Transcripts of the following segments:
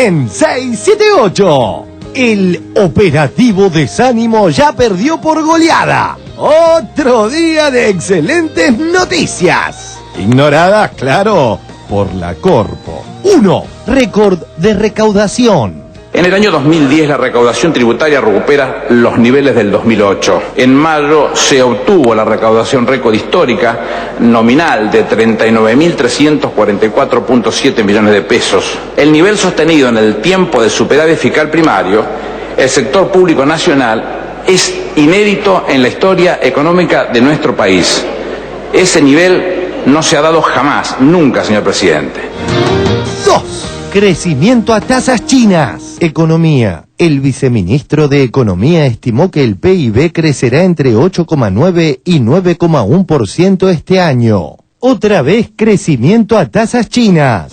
en 678. El operativo Desánimo ya perdió por goleada. Otro día de excelentes noticias. Ignoradas, claro, por la Corpo. 1. Récord de recaudación. En el año 2010 la recaudación tributaria recupera los niveles del 2008. En mayo se obtuvo la recaudación récord histórica nominal de 39.344.7 millones de pesos. El nivel sostenido en el tiempo de superávit fiscal primario, el sector público nacional, es inédito en la historia económica de nuestro país. Ese nivel no se ha dado jamás, nunca, señor presidente. 2. Crecimiento a tasas chinas. Economía. El viceministro de Economía estimó que el PIB crecerá entre 8,9 y 9,1% este año. Otra vez crecimiento a tasas chinas.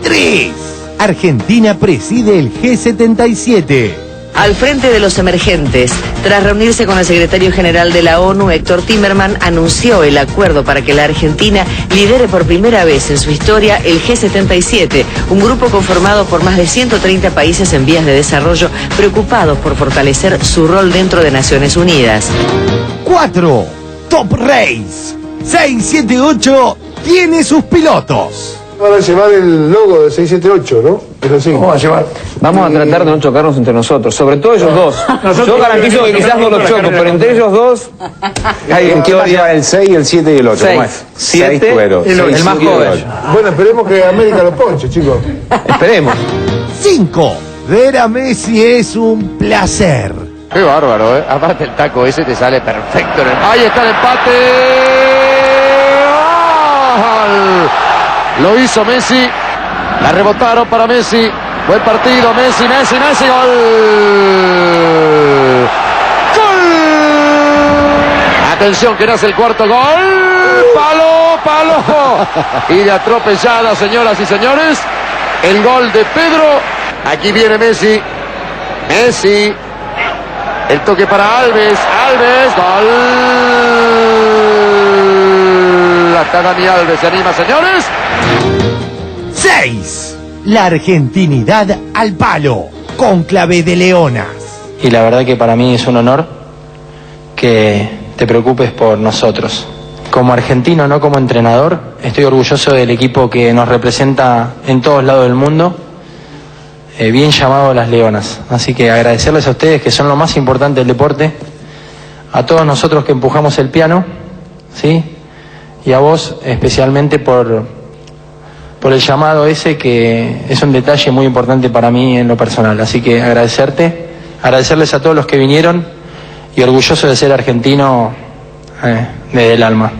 3. Argentina preside el G77. Al frente de los emergentes, tras reunirse con el secretario general de la ONU, Héctor Timerman, anunció el acuerdo para que la Argentina lidere por primera vez en su historia el G77, un grupo conformado por más de 130 países en vías de desarrollo preocupados por fortalecer su rol dentro de Naciones Unidas. 4. Top Race. 678 tiene sus pilotos. Van a llevar el logo de 678, ¿no? Pero sí. Vamos a llevar. Vamos a tratar de no chocarnos entre nosotros, sobre todo ellos dos. Yo garantizo que quizás no los choco, pero entre ellos dos hay en teoría el 6, el 7 y el 8. 7, el más joven. Bueno, esperemos que América lo ponche, chicos. Esperemos. 5. Ver a Messi es un placer. Qué bárbaro, ¿eh? Aparte el taco ese te sale perfecto. Ahí está el empate. ¡Gol! Lo hizo Messi. La rebotaron para Messi. Buen partido, Messi, gol. ¡Gol! Atención que nace el cuarto gol. Palo. Y de atropellada, señoras y señores, el gol de Pedro. Aquí viene Messi. El toque para Alves, gol. Hasta Dani Alves se anima, señores. 6. La argentinidad al palo. Cónclave de leonas. Y la verdad que para mí es un honor que te preocupes por nosotros. Como argentino, no como entrenador, estoy orgulloso del equipo que nos representa en todos lados del mundo. Bien llamado las leonas. Así que agradecerles a ustedes, que son lo más importante del deporte, a todos nosotros que empujamos el piano, ¿sí? Y a vos especialmente por el llamado ese, que es un detalle muy importante para mí en lo personal. Así que agradecerles a todos los que vinieron y orgulloso de ser argentino desde el alma.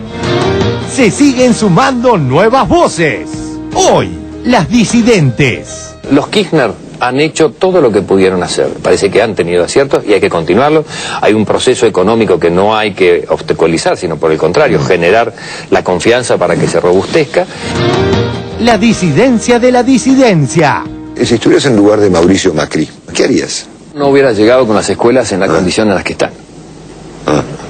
Se siguen sumando nuevas voces. Hoy, las disidentes. Los Kirchner han hecho todo lo que pudieron hacer. Parece que han tenido aciertos y hay que continuarlo. Hay un proceso económico que no hay que obstaculizar, sino por el contrario, generar la confianza para que se robustezca. La disidencia de la disidencia. Si estuvieras en lugar de Mauricio Macri, ¿qué harías? No hubiera llegado con las escuelas en la condición en las que están.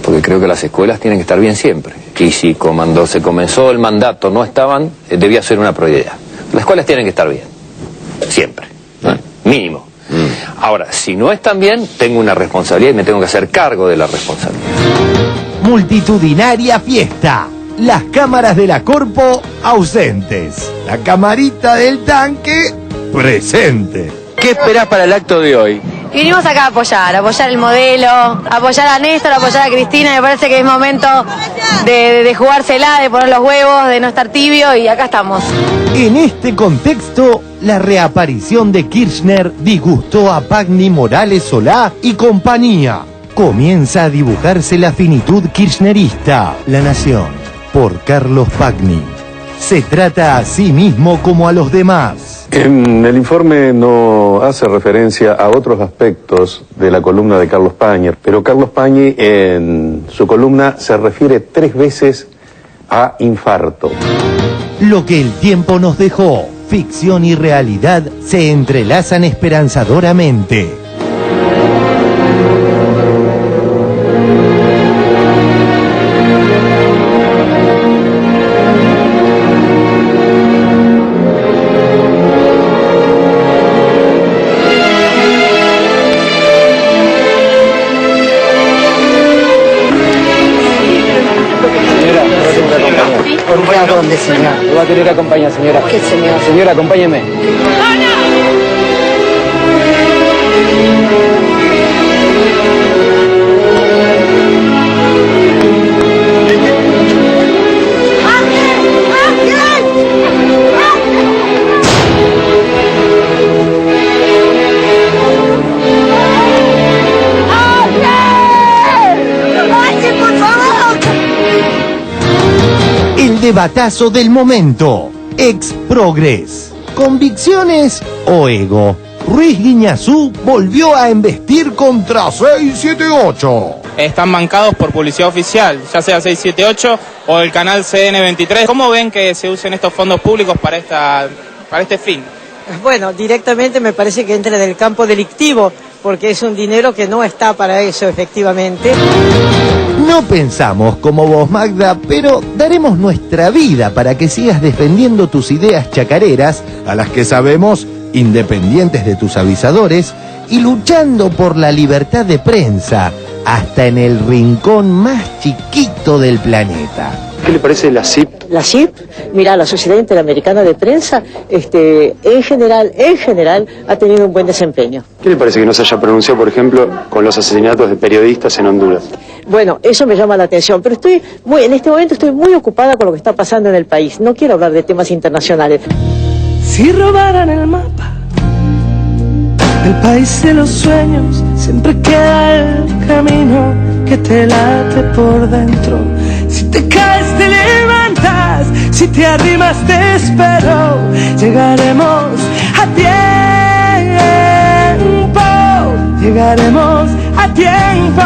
Porque creo que las escuelas tienen que estar bien siempre. Y si cuando se comenzó el mandato no estaban, debía ser una prioridad. Las escuelas tienen que estar bien. Siempre. Mínimo. Ahora, si no están bien, tengo una responsabilidad y me tengo que hacer cargo de la responsabilidad. Multitudinaria fiesta. Las cámaras de la Corpo ausentes. La camarita del tanque presente. ¿Qué esperás para el acto de hoy? Y venimos acá a apoyar el modelo, apoyar a Néstor, apoyar a Cristina. Me parece que es momento de jugársela, de poner los huevos, de no estar tibio, y acá estamos. En este contexto, la reaparición de Kirchner disgustó a Pagni, Morales, Solá y compañía. Comienza a dibujarse la finitud kirchnerista. La Nación, por Carlos Pagni. Se trata a sí mismo como a los demás. En el informe no hace referencia a otros aspectos de la columna de Carlos Pañi, pero Carlos Pañi en su columna se refiere 3 veces a infarto. Lo que el tiempo nos dejó, ficción y realidad se entrelazan esperanzadoramente. ¿Por qué? ¿A dónde, señor? Lo va a tener que acompañar, señora. ¿Qué, señor? Señora, acompáñeme. El debatazo del momento. Ex-Progres. ¿Convicciones o ego? Ruiz Guiñazú volvió a embestir contra 678. Están bancados por publicidad oficial, ya sea 678 o el canal CN23. ¿Cómo ven que se usen estos fondos públicos para este fin? Bueno, directamente me parece que entra en el campo delictivo, porque es un dinero que no está para eso, efectivamente. No pensamos como vos, Magda, pero daremos nuestra vida para que sigas defendiendo tus ideas chacareras, a las que sabemos independientes de tus avisadores, y luchando por la libertad de prensa, hasta en el rincón más chiquito del planeta. ¿Qué le parece la CIP? La CIP, mira, la Sociedad Interamericana de Prensa, en general, ha tenido un buen desempeño. ¿Qué le parece que no se haya pronunciado, por ejemplo, con los asesinatos de periodistas en Honduras? Bueno, eso me llama la atención, pero en este momento estoy muy ocupada con lo que está pasando en el país. No quiero hablar de temas internacionales. Si robaran el mapa del país de los sueños, siempre queda el camino que te late por dentro. Si te caes te levantas, si te arrimas te espero. Llegaremos a tiempo, llegaremos a tiempo.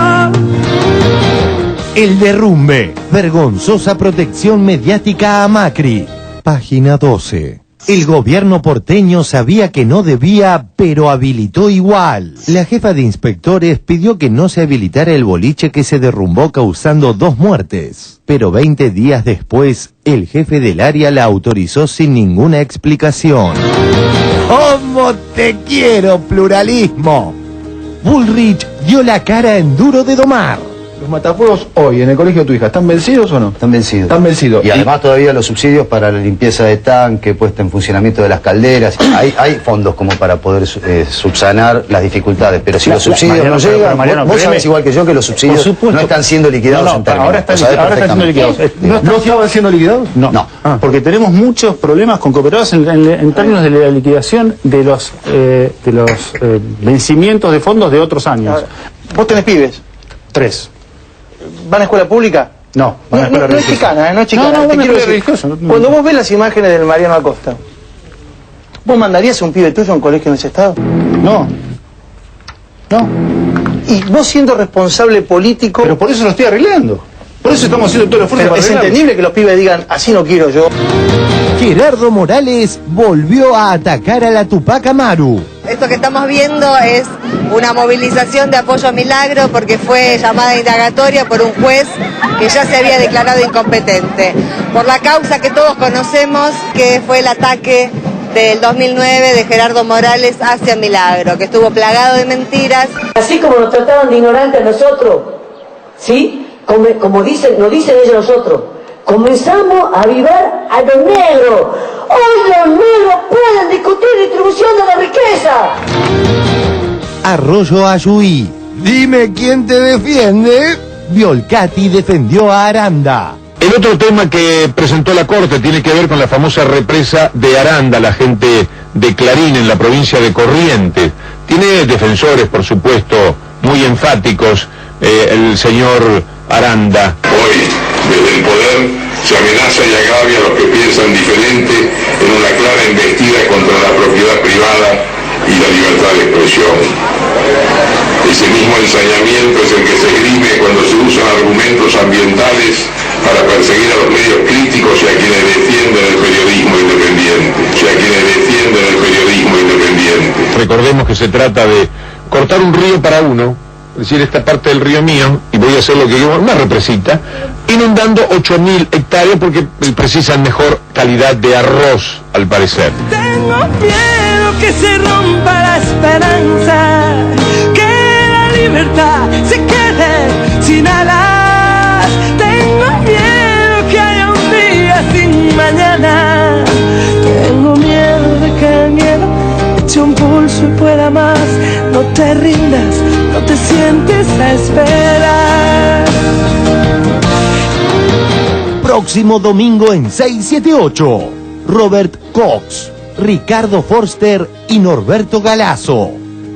El derrumbe. Vergonzosa protección mediática a Macri. Página 12. El gobierno porteño sabía que no debía, pero habilitó igual. La jefa de inspectores pidió que no se habilitara el boliche que se derrumbó causando 2 muertes. Pero 20 días después, el jefe del área la autorizó sin ninguna explicación. ¿Cómo te quiero, pluralismo? Bullrich dio la cara en Duro de Domar. Los matafuegos hoy en el colegio de tu hija, ¿están vencidos o no? Están vencidos. Están vencidos. Y además todavía los subsidios para la limpieza de tanque, puesta en funcionamiento de las calderas. Hay fondos como para poder subsanar las dificultades, pero si los subsidios Mariano, no llegan, Mariano, vos sabés igual que yo que los subsidios no están siendo liquidados en términos. Ahora están siendo liquidados. ¿No estaban siendo liquidados? No, porque tenemos muchos problemas con cooperativas en términos de la liquidación de los vencimientos de fondos de otros años. ¿Vos tenés pibes? 3. ¿Van a escuela pública? No, van a escuela religiosa. No es chicana, no es chicana. No, Te quiero es decir, religioso. cuando vos ves las imágenes del Mariano Acosta, ¿vos mandarías a un pibe tuyo a un colegio en ese estado? No. Y vos siendo responsable político... Pero por eso lo estoy arreglando. Por eso estamos haciendo todo el esfuerzo Pero para es arreglarlo. entendible que los pibes digan, así no quiero yo. Gerardo Morales volvió a atacar a la Tupac Amaru. Esto que estamos viendo es una movilización de apoyo a Milagro porque fue llamada indagatoria por un juez que ya se había declarado incompetente. Por la causa que todos conocemos, que fue el ataque del 2009 de Gerardo Morales hacia Milagro, que estuvo plagado de mentiras. Así como nos trataban de ignorantes a nosotros, ¿sí? Como nos dicen ellos nosotros, comenzamos a avivar a los negros. Hoy los negros pueden discutir distribución de la riqueza. Arroyo Ayuí. Dime quién te defiende. Violcati defendió a Aranda. El otro tema que presentó la Corte tiene que ver con la famosa represa de Aranda, la gente de Clarín en la provincia de Corrientes. Tiene defensores, por supuesto, muy enfáticos, el señor Aranda. Hoy, desde el poder, se amenaza y agravia a los que piensan diferente en una clara embestida contra la propiedad privada y la libertad de expresión. Ese mismo ensañamiento es el que se esgrime cuando se usan argumentos ambientales para perseguir a los medios críticos y a quienes defienden el periodismo independiente. Recordemos que se trata de cortar un río para uno, es decir, esta parte del río mío, y voy a hacer lo que llamo una represita, inundando 8.000 hectáreas porque precisan mejor calidad de arroz, al parecer. Tengo miedo que se rompa la esperanza, que la libertad se quede sin alas. Tengo miedo que haya un día sin no te rindas, no te sientes a esperar. Próximo domingo en 678. Robert Cox, Ricardo Forster y Norberto Galazo.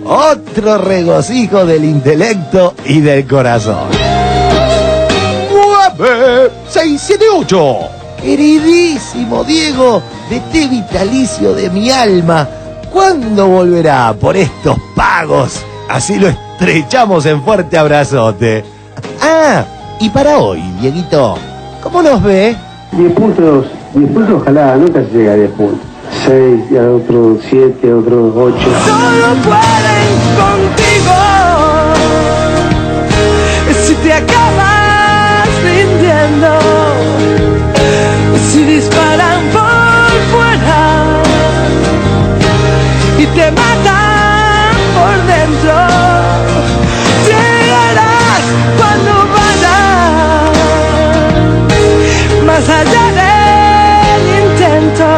Otro regocijo del intelecto y del corazón. 678. Queridísimo Diego, de té vitalicio de mi alma, ¿cuándo volverá por estos pagos? Así lo estrechamos en fuerte abrazote. Ah, y para hoy, Dieguito, ¿cómo nos ve? 10 puntos, ojalá, nunca se llega a 10 puntos. 6, y a otro 7, a otro 8. Solo pueden contigo si te acabas rindiendo, si disparan por fuera y te matan por dentro. Llegarás cuando vayas más allá del intento.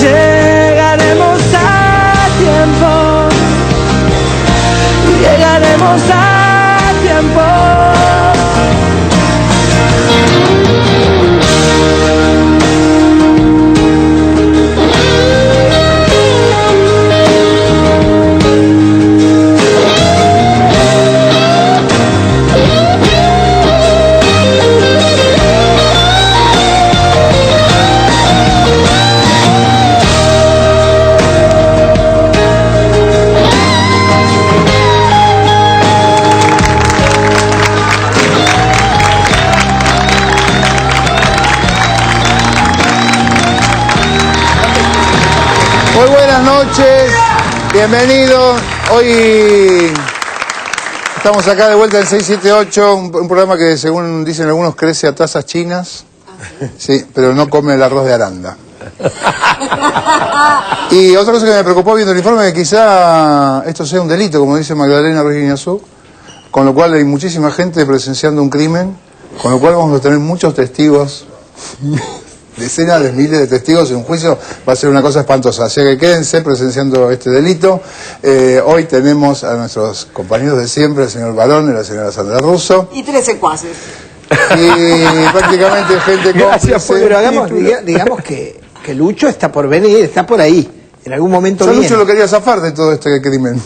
Llegaremos a tiempo, llegaremos a tiempo. Muy buenas noches, bienvenidos. Hoy estamos acá de vuelta en 678, un programa que según dicen algunos crece a tasas chinas, sí, pero no come el arroz de Aranda. Y otra cosa que me preocupó viendo el informe es que quizá esto sea un delito, como dice Magdalena Ruiz Guiñazú, con lo cual hay muchísima gente presenciando un crimen, con lo cual vamos a tener muchos testigos. Decenas de miles de testigos en un juicio, va a ser una cosa espantosa. Así que quédense presenciando este delito. Hoy tenemos a nuestros compañeros de siempre, el señor Barón y la señora Sandra Russo. Y 3 secuaces. Y prácticamente gente Gracias, cómplice. pero digamos que Lucho está por venir, está por ahí. En algún momento Yo viene. Lucho lo quería zafar de todo este crimen.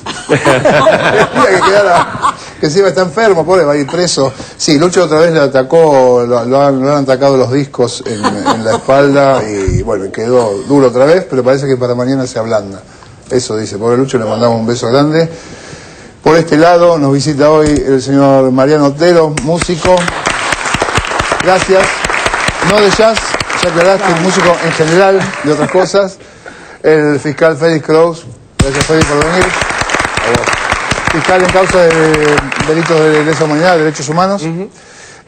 Que se iba a estar enfermo, pobre, va a ir preso. Sí, Lucho otra vez le atacó, lo han atacado los discos en la espalda y bueno, quedó duro otra vez, pero parece que para mañana se ablanda. Eso dice, pobre Lucho, le mandamos un beso grande. Por este lado nos visita hoy el señor Mariano Otero, músico. Gracias. No de jazz, ya aclaraste, músico en general, de otras cosas. El fiscal Félix Kraus. Gracias, Félix, por venir. Fiscal en causa de delitos de lesa humanidad, derechos humanos.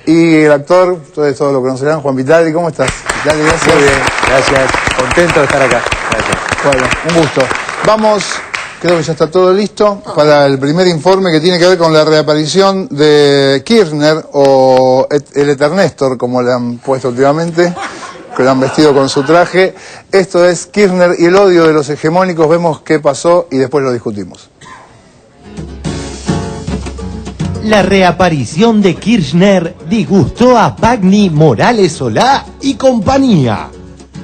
Y el actor, ustedes todos lo conocerán, Juan Vitali. ¿Cómo estás? Vitali, gracias. Muy bien, gracias. Contento de estar acá. Gracias. Bueno, un gusto. Vamos, creo que ya está todo listo para el primer informe que tiene que ver con la reaparición de Kirchner, o el Eternéstor, como le han puesto últimamente, que lo han vestido con su traje. Esto es Kirchner y el odio de los hegemónicos. Vemos qué pasó y después lo discutimos. La reaparición de Kirchner disgustó a Pagni, Morales Solá y compañía.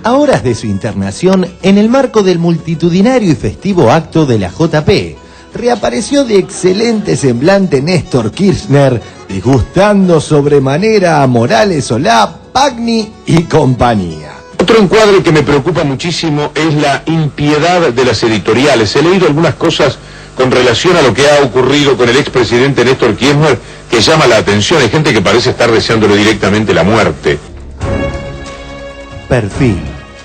A horas de su internación, en el marco del multitudinario y festivo acto de la JP, reapareció de excelente semblante Néstor Kirchner, disgustando sobremanera a Morales Solá, Pagni y compañía. Otro encuadre que me preocupa muchísimo es la impiedad de las editoriales. He leído algunas cosas con relación a lo que ha ocurrido con el expresidente Néstor Kirchner que llama la atención. Hay gente que parece estar deseándole directamente la muerte. Perfil.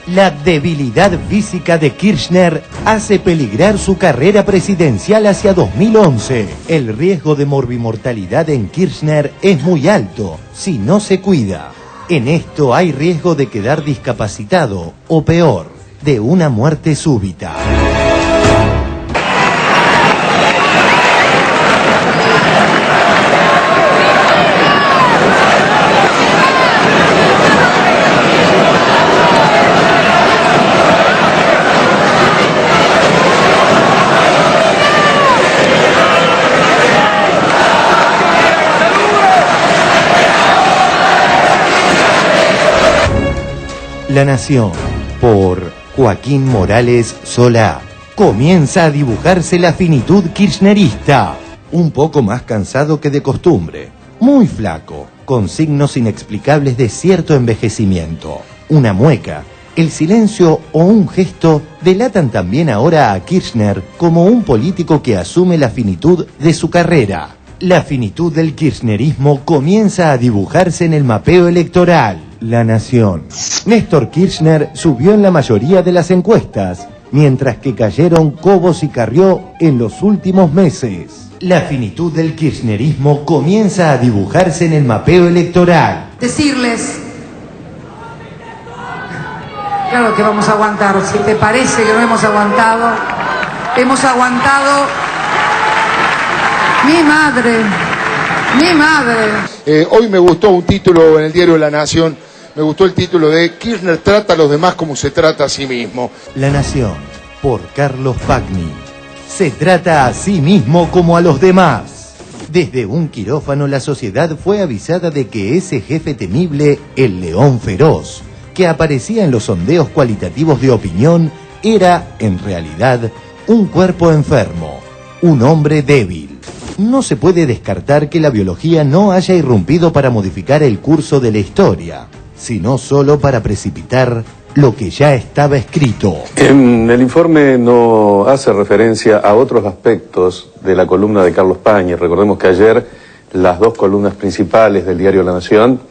La debilidad física de Kirchner hace peligrar su carrera presidencial hacia 2011. El riesgo de morbimortalidad en Kirchner es muy alto si no se cuida. En esto hay riesgo de quedar discapacitado o peor, de una muerte súbita. La Nación, por Joaquín Morales Solá. Comienza a dibujarse la finitud kirchnerista. Un poco más cansado que de costumbre. Muy flaco, con signos inexplicables de cierto envejecimiento. Una mueca, el silencio o un gesto delatan también ahora a Kirchner como un político que asume la finitud de su carrera. La finitud del kirchnerismo comienza a dibujarse en el mapeo electoral. La Nación. Néstor Kirchner subió en la mayoría de las encuestas, mientras que cayeron Cobos y Carrió en los últimos meses. La finitud del kirchnerismo comienza a dibujarse en el mapeo electoral. Decirles, claro que vamos a aguantar, si te parece que no hemos aguantado mi madre. Hoy me gustó un título en el diario La Nación, me gustó el título de Kirchner trata a los demás como se trata a sí mismo. La Nación, por Carlos Pagni. Se trata a sí mismo como a los demás. Desde un quirófano la sociedad fue avisada de que ese jefe temible, el león feroz, que aparecía en los sondeos cualitativos de opinión, era, en realidad, un cuerpo enfermo, un hombre débil. No se puede descartar que la biología no haya irrumpido para modificar el curso de la historia, sino solo para precipitar lo que ya estaba escrito. En el informe no hace referencia a otros aspectos de la columna de Carlos Pañi. Recordemos que ayer las dos columnas principales del diario La Nación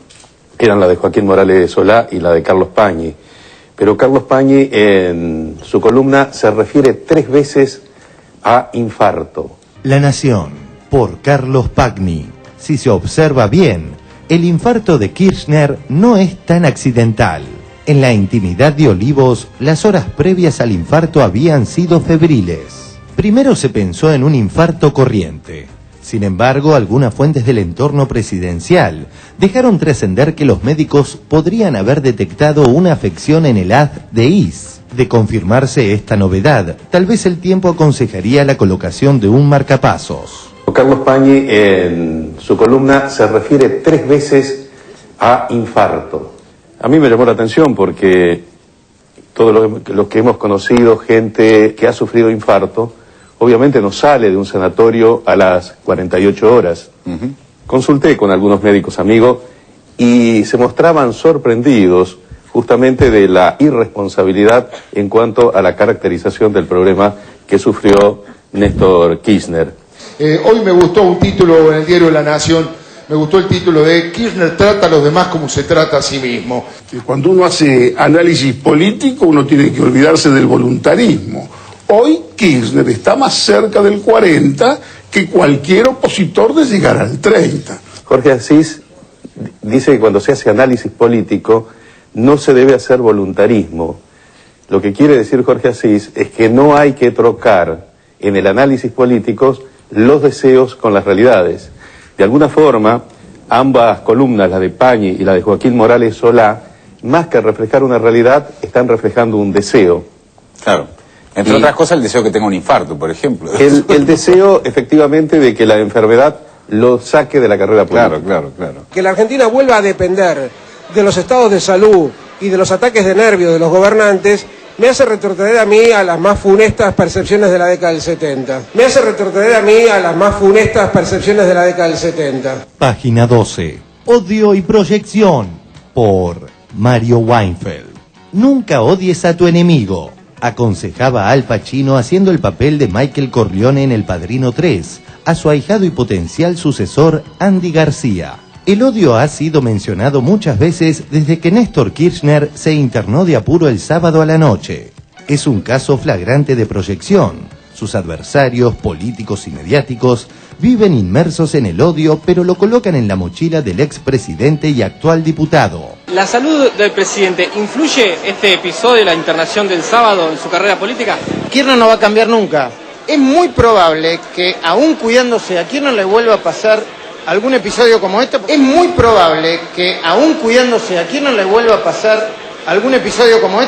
eran la de Joaquín Morales Solá y la de Carlos Pañi. Pero Carlos Pañi en su columna se refiere 3 veces a infarto. La Nación, por Carlos Pagni. Si se observa bien, el infarto de Kirchner no es tan accidental. En la intimidad de Olivos, las horas previas al infarto habían sido febriles. Primero se pensó en un infarto corriente. Sin embargo, algunas fuentes del entorno presidencial dejaron trascender que los médicos podrían haber detectado una afección en el haz de Is. De confirmarse esta novedad, tal vez el tiempo aconsejaría la colocación de un marcapasos. Carlos Pañi en su columna se refiere 3 veces a infarto. A mí me llamó la atención porque todos los que hemos conocido gente que ha sufrido infarto, obviamente no sale de un sanatorio a las 48 horas. Consulté con algunos médicos amigos y se mostraban sorprendidos justamente de la irresponsabilidad en cuanto a la caracterización del problema que sufrió Néstor Kirchner. Hoy me gustó un título en el diario La Nación, me gustó el título de Kirchner trata a los demás como se trata a sí mismo. Cuando uno hace análisis político, uno tiene que olvidarse del voluntarismo. Hoy Kirchner está más cerca del 40 que cualquier opositor de llegar al 30. Jorge Asís dice que cuando se hace análisis político no se debe hacer voluntarismo. Lo que quiere decir Jorge Asís es que no hay que trocar en el análisis político los deseos con las realidades. De alguna forma, ambas columnas, la de Pañi y la de Joaquín Morales Solá, más que reflejar una realidad, están reflejando un deseo. Claro. Entre otras cosas, el deseo que tenga un infarto, por ejemplo. El deseo, efectivamente, de que la enfermedad lo saque de la carrera política. Claro. Que la Argentina vuelva a depender de los estados de salud y de los ataques de nervios de los gobernantes me hace retroceder a mí a las más funestas percepciones de la década del 70. Página 12. Odio y proyección, por Mario Weinfeld. Nunca odies a tu enemigo, aconsejaba Al Pacino haciendo el papel de Michael Corleone en El Padrino 3, a su ahijado y potencial sucesor Andy García. El odio ha sido mencionado muchas veces desde que Néstor Kirchner se internó de apuro el sábado a la noche. Es un caso flagrante de proyección. Sus adversarios, políticos y mediáticos, viven inmersos en el odio, pero lo colocan en la mochila del expresidente y actual diputado. ¿La salud del presidente influye este episodio, la internación del sábado, en su carrera política? Kirchner no va a cambiar nunca. Es muy probable que, aún cuidándose, a Kirchner le vuelva a pasar algún episodio como este.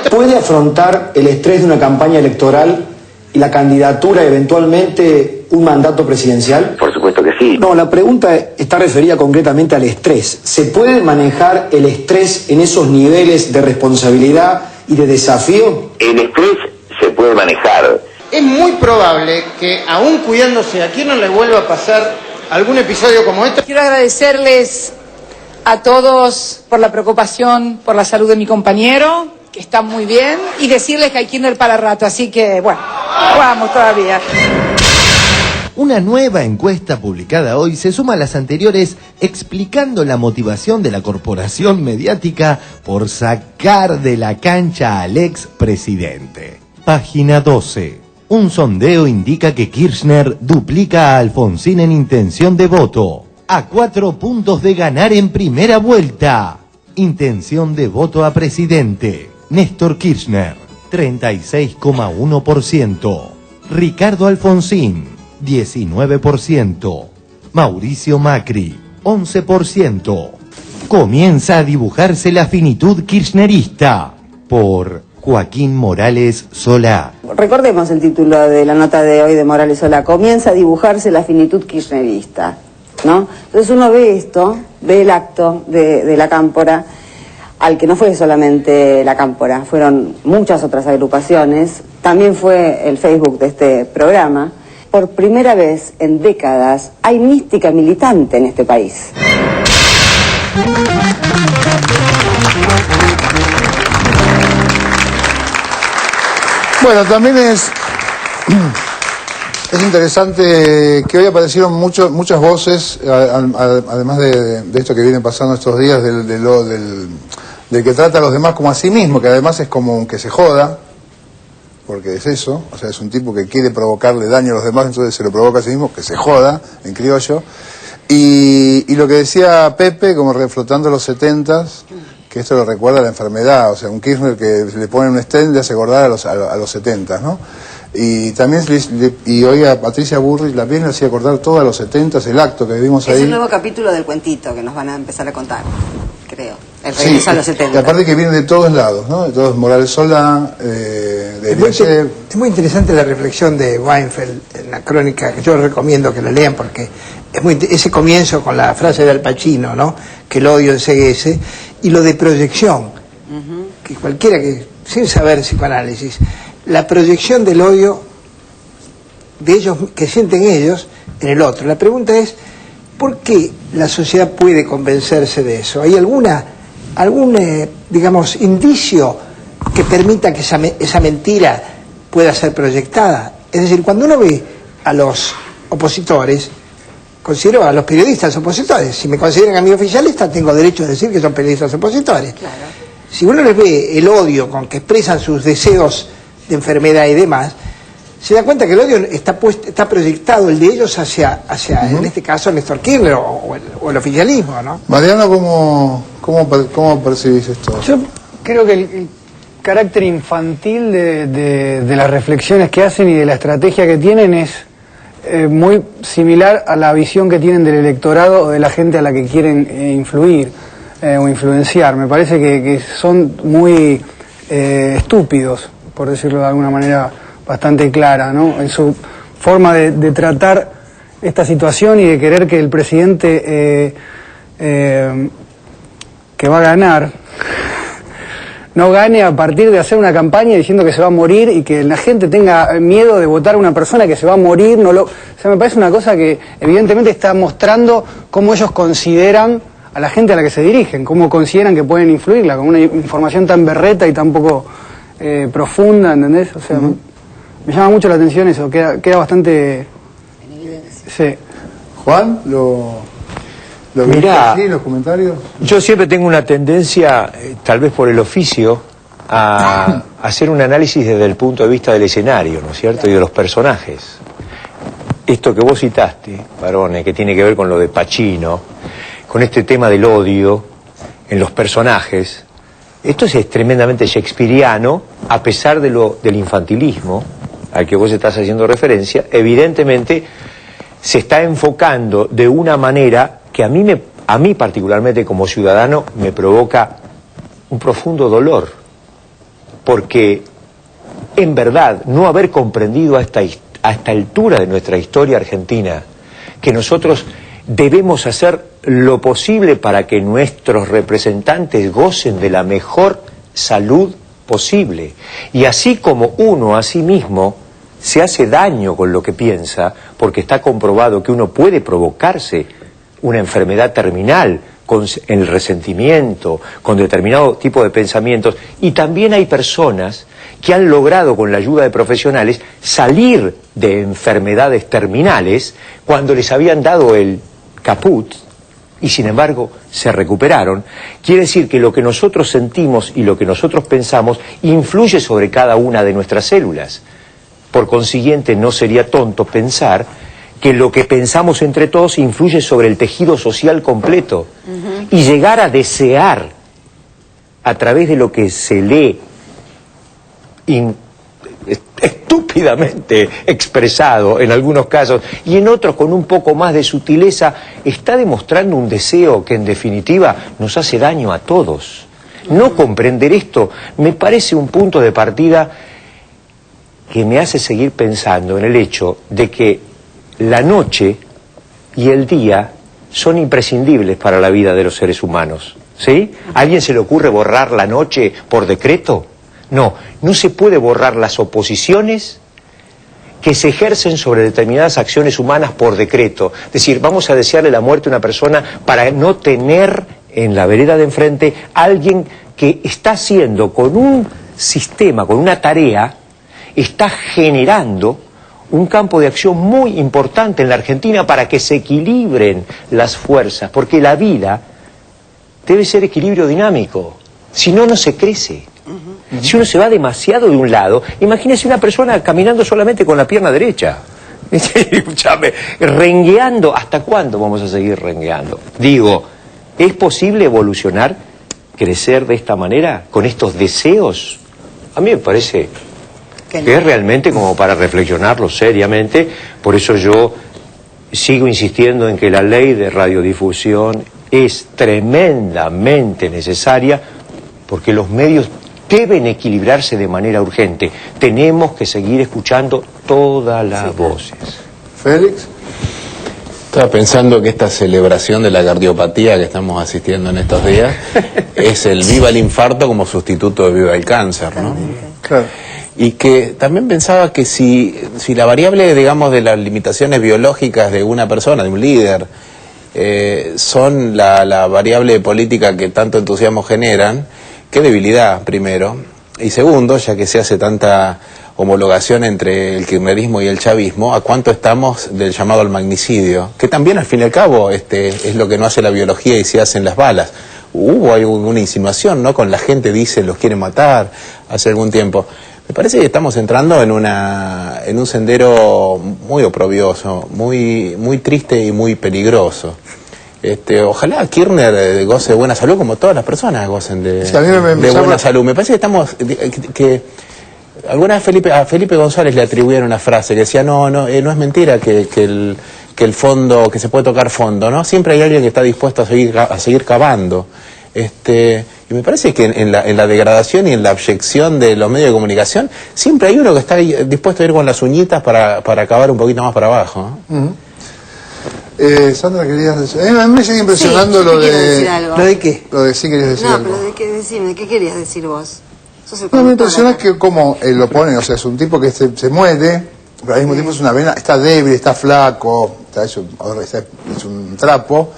¿Puede afrontar el estrés de una campaña electoral y la candidatura eventualmente un mandato presidencial? Por supuesto que sí. No, la pregunta está referida concretamente al estrés. ¿Se puede manejar el estrés en esos niveles de responsabilidad y de desafío? El estrés se puede manejar. Es muy probable que, aún cuidándose, a quien no le vuelva a pasar algún episodio como este. Quiero agradecerles a todos por la preocupación por la salud de mi compañero, que está muy bien, y decirles que hay Kirchner para rato, así que, bueno, vamos todavía. Una nueva encuesta publicada hoy se suma a las anteriores explicando la motivación de la corporación mediática por sacar de la cancha al expresidente. Página 12. Un sondeo indica que Kirchner duplica a Alfonsín en intención de voto, a 4 puntos de ganar en primera vuelta. Intención de voto a presidente. Néstor Kirchner, 36,1%. Ricardo Alfonsín, 19%. Mauricio Macri, 11%. Comienza a dibujarse la finitud kirchnerista por Joaquín Morales Solá. Recordemos el título de la nota de hoy de Morales Solá. Comienza a dibujarse la finitud kirchnerista, ¿no? Entonces uno ve esto, ve el acto de la Cámpora, al que no fue solamente la Cámpora, fueron muchas otras agrupaciones, también fue el Facebook de este programa. Por primera vez en décadas hay mística militante en este país. Bueno, también es interesante que hoy aparecieron muchas voces, además de esto que viene pasando estos días, del que trata a los demás como a sí mismo, que además es como un que se joda, porque es eso, o sea, es un tipo que quiere provocarle daño a los demás, entonces se lo provoca a sí mismo, que se joda, en criollo. Y lo que decía Pepe, como reflotando los 70s, que esto lo recuerda a la enfermedad, o sea, un Kirchner que le pone un stent le hace acordar a los 70s, ¿no? Y también y hoy a Patricia Burrich también le hacía acordar todo a los 70s, el acto que vimos ahí. Es un nuevo capítulo del cuentito que nos van a empezar a contar, creo. El regreso a los 70. Y aparte que viene de todos lados, ¿no? De todos, Morales Solá, de es muy interesante la reflexión de Weinfeld en la crónica, que yo recomiendo que la lean porque es ese comienzo con la frase de Al Pacino, ¿no? Que el odio enceguece, y lo de proyección, que cualquiera que, sin saber psicoanálisis, la proyección del odio de ellos, que sienten ellos, en el otro. La pregunta es, ¿por qué la sociedad puede convencerse de eso? ¿Hay algún digamos, indicio que permita que esa mentira pueda ser proyectada? Es decir, cuando uno ve a los opositores, considero a los periodistas opositores. Si me consideran a mí oficialista, tengo derecho a decir que son periodistas opositores. Claro. Si uno les ve el odio con que expresan sus deseos de enfermedad y demás, se da cuenta que el odio está proyectado, el de ellos, hacia en este caso, Néstor Kirchner o el oficialismo, ¿no? Mariano, ¿cómo percibís esto? Yo creo que el carácter infantil de las reflexiones que hacen y de la estrategia que tienen es muy similar a la visión que tienen del electorado o de la gente a la que quieren influir o influenciar. Me parece que son muy estúpidos, por decirlo de alguna manera bastante clara, ¿no? En su forma de tratar esta situación y de querer que el presidente que va a ganar no gane a partir de hacer una campaña diciendo que se va a morir y que la gente tenga miedo de votar a una persona que se va a morir. O sea, me parece una cosa que evidentemente está mostrando cómo ellos consideran a la gente a la que se dirigen, cómo consideran que pueden influirla, con una información tan berreta y tan poco profunda, ¿entendés? O sea, me llama mucho la atención eso, queda bastante... Sí. Juan, Mirá, ¿sí, los comentarios? Yo siempre tengo una tendencia, tal vez por el oficio, a hacer un análisis desde el punto de vista del escenario, ¿no es cierto? Y de los personajes. Esto que vos citaste, Barone, que tiene que ver con lo de Pacino, con este tema del odio en los personajes, esto es tremendamente shakespeariano, a pesar del infantilismo al que vos estás haciendo referencia. Evidentemente se está enfocando de una manera que a mí particularmente como ciudadano me provoca un profundo dolor, porque en verdad no haber comprendido a a esta altura de nuestra historia argentina, que nosotros debemos hacer lo posible para que nuestros representantes gocen de la mejor salud posible. Y así como uno a sí mismo se hace daño con lo que piensa, porque está comprobado que uno puede provocarse una enfermedad terminal con el resentimiento, con determinado tipo de pensamientos, y también hay personas que han logrado con la ayuda de profesionales salir de enfermedades terminales cuando les habían dado el caput y sin embargo se recuperaron. Quiere decir que lo que nosotros sentimos y lo que nosotros pensamos influye sobre cada una de nuestras células. Por consiguiente, no sería tonto pensar que lo que pensamos entre todos influye sobre el tejido social completo. Y llegar a desear, a través de lo que se lee, estúpidamente expresado en algunos casos, y en otros con un poco más de sutileza, está demostrando un deseo que en definitiva nos hace daño a todos. No comprender esto me parece un punto de partida que me hace seguir pensando en el hecho de que la noche y el día son imprescindibles para la vida de los seres humanos, ¿sí? ¿A alguien se le ocurre borrar la noche por decreto? No, no se puede borrar las oposiciones que se ejercen sobre determinadas acciones humanas por decreto. Es decir, vamos a desearle la muerte a una persona para no tener en la vereda de enfrente a alguien que está haciendo con un sistema, con una tarea, está generando un campo de acción muy importante en la Argentina para que se equilibren las fuerzas, porque la vida debe ser equilibrio dinámico, si no, no se crece. Si uno se va demasiado de un lado, imagínese una persona caminando solamente con la pierna derecha. Escúchame, rengueando, ¿hasta cuándo vamos a seguir rengueando? Digo, ¿es posible evolucionar, crecer de esta manera, con estos deseos? A mí me parece que es realmente como para reflexionarlo seriamente. Por eso yo sigo insistiendo en que la ley de radiodifusión es tremendamente necesaria, porque los medios deben equilibrarse de manera urgente. Tenemos que seguir escuchando todas las voces. Félix. Estaba pensando que esta celebración de la cardiopatía que estamos asistiendo en estos días es el viva el infarto como sustituto de viva el cáncer, ¿no? Claro. Y que también pensaba que si la variable, digamos, de las limitaciones biológicas de una persona, de un líder, son la variable política que tanto entusiasmo generan, qué debilidad, primero. Y segundo, ya que se hace tanta homologación entre el kirchnerismo y el chavismo, ¿a cuánto estamos del llamado al magnicidio? Que también, al fin y al cabo, es lo que no hace la biología y se hacen las balas. Hubo alguna insinuación, ¿no? Con la gente dice, los quieren matar, hace algún tiempo. Me parece que estamos entrando en un sendero muy oprobioso, muy triste y muy peligroso. Ojalá Kirchner goce de buena salud, como todas las personas gocen de buena salud. Me parece que estamos... que alguna vez a Felipe González le atribuyeron una frase que decía, no es mentira que el fondo, que se puede tocar fondo, ¿no? Siempre hay alguien que está dispuesto a seguir cavando. Y me parece que en la degradación y en la abyección de los medios de comunicación, siempre hay uno que está dispuesto a ir con las uñitas para cavar un poquito más para abajo, ¿no? Sandra, querías decir... A mí me sigue impresionando lo de... ¿Lo de qué? Lo de sí querías decir No, algo. pero de qué, decime, ¿qué querías decir vos? Sos el No, me conductor impresiona acá. que como lo ponen, o sea, es un tipo que se muere, pero al mismo tiempo es una vena, está débil, está flaco, es un trapo,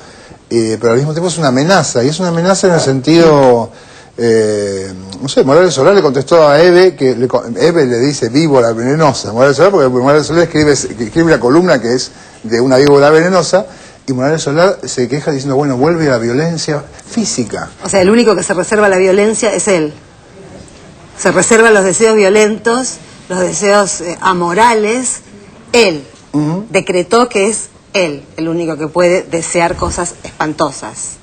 pero al mismo tiempo es una amenaza, y es una amenaza en el sentido... no sé, Morales Solar le contestó a Eve, que Eve le dice víbora venenosa, Morales Solar, porque Morales Solar escribe la columna que es de una víbora venenosa, y Morales Solar se queja diciendo, bueno, vuelve a la violencia física. O sea, el único que se reserva la violencia es él. Se reserva los deseos violentos, los deseos amorales, él. Decretó que es él el único que puede desear cosas espantosas.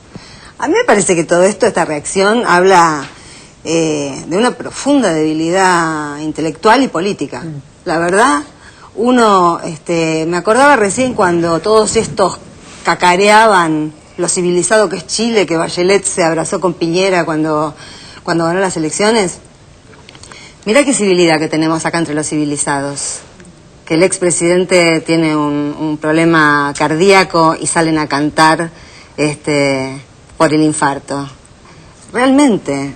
A mí me parece que todo esto, esta reacción, habla de una profunda debilidad intelectual y política. La verdad, me acordaba recién cuando todos estos cacareaban lo civilizado que es Chile, que Bachelet se abrazó con Piñera cuando ganó las elecciones. Mirá qué civilidad que tenemos acá entre los civilizados. que el expresidente tiene un problema cardíaco y salen a cantar por el infarto. Realmente,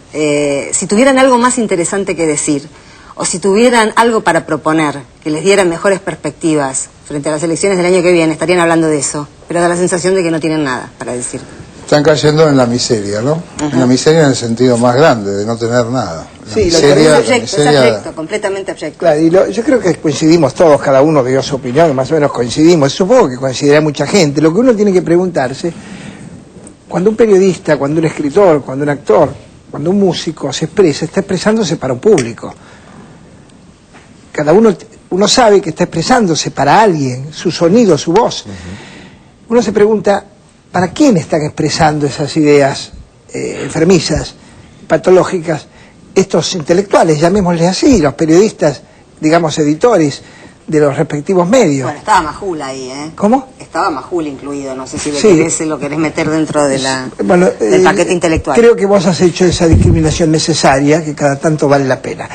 si tuvieran algo más interesante que decir, o si tuvieran algo para proponer que les diera mejores perspectivas frente a las elecciones del año que viene, estarían hablando de eso, pero da la sensación de que no tienen nada para decir. Están cayendo en la miseria, ¿no? En la miseria en el sentido más grande, de no tener nada. Sí, miseria, es abyecto, completamente abyecto. Claro, y yo creo que coincidimos todos, cada uno dio su opinión, más o menos coincidimos. Supongo que coincidirá mucha gente. Lo que uno tiene que preguntarse, cuando un periodista, cuando un escritor, cuando un actor, cuando un músico se expresa, está expresándose para un público. Cada uno sabe que está expresándose para alguien, su sonido, su voz. Uno se pregunta, ¿para quién están expresando esas ideas enfermizas, patológicas? Estos intelectuales, llamémosles así, los periodistas, digamos, editores de los respectivos medios. Bueno, estaba Majul ahí, ¿eh? ¿Cómo? Estaba Majul incluido, no sé si Sí. lo querés meter dentro de del paquete intelectual. Creo que vos has hecho esa discriminación necesaria, que cada tanto vale la pena.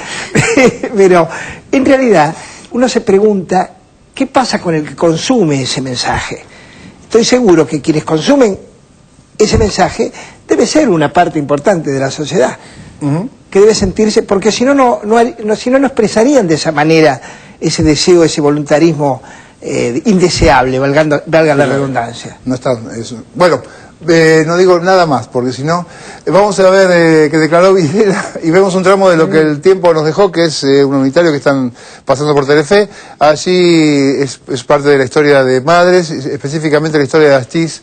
Pero, en realidad, uno se pregunta, ¿qué pasa con el que consume ese mensaje? Estoy seguro que quienes consumen ese mensaje debe ser una parte importante de la sociedad, que debe sentirse, porque si no, no expresarían de esa manera ese deseo, ese voluntarismo indeseable, valga la redundancia. No está, bueno, no digo nada más, porque si no, vamos a ver que declaró Videla y vemos un tramo de lo que el tiempo nos dejó, que es un unitario que están pasando por Telefe. Allí es parte de la historia de Madres, específicamente la historia de Astiz,